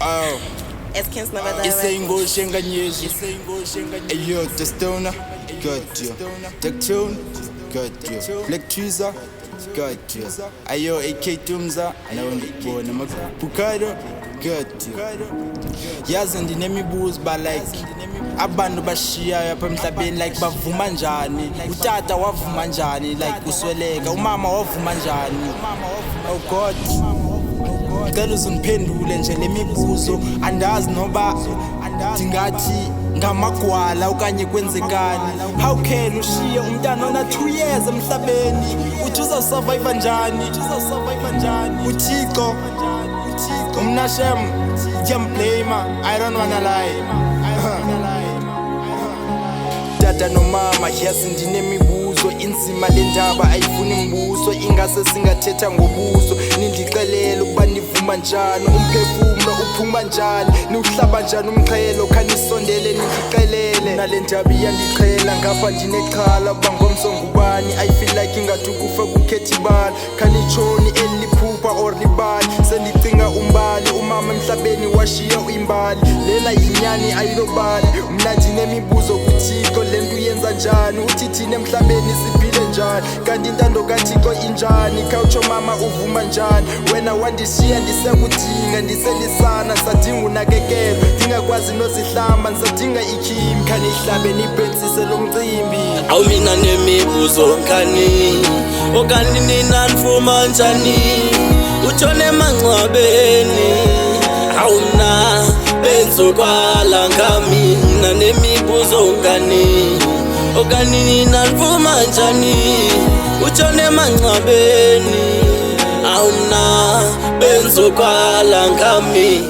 Oh, Eskins never die. isengo shenganyezi. Ayo, the stoner, got you. The tune, got you. Black Tweezer, got you. Ayo, AK Tumza, nawondibona Bukado, got you. Yazi ndinemibuzo ba like abantu bashiya apha emhlabeni like bavuma njani, utata wavuma njani, like kusweleka, umama wavuma njani. Oh God, ngicela uzungiphendule nje lemibuzo, andazi noba ndingathi ngamagwala okanye kwenzekani. How can ushiye umntana ona 2 years emhlabeni, uthi uzasurvive njani? Uthixo umnashem ndiyamblama, I don't wanna lie. Tata nomama yazi ndinemibuzo, inzima le ndaba ayifuni mbuso, ingase singathetha ngobuso. Nindixelele ukuba nivuma njani, umphefumlo uphuma njani, niwuhlaba njani umqhelo, khanisondele nindixelele. Nale ndaba iyandiqhela ngapha ndinexhala uba ngomso ngubani. I feel like ingathi ukufa kukhetha ibali, khanitshoni eliphupha or libali. Sendicinga umbali, umama emhlabeni washiya imbali, lela yinyani ayilobali. Mna ndinemibuzo kuThixo, lento uyenza njani, uthi thina emhlabeni siphile njani, kanti intando kaThixo injani? Khawutsho mama uvuma njani, wena wandishiya ndisekudinga, ndiselisana sadinga unakekelo, ndingakwazi nozihlamba ndisadinga ikhimi, khanihlabe nibhensise lo mcimbi. Awu mina nemibuzo khani, okani nina nifuma njani, utshone emangcwabeni. Awu mna benzokwala ngami, mina nemibuzo ngani, okani nina nifuma njani, utshone emangcwabeni. Awu mna benzokwala ngami.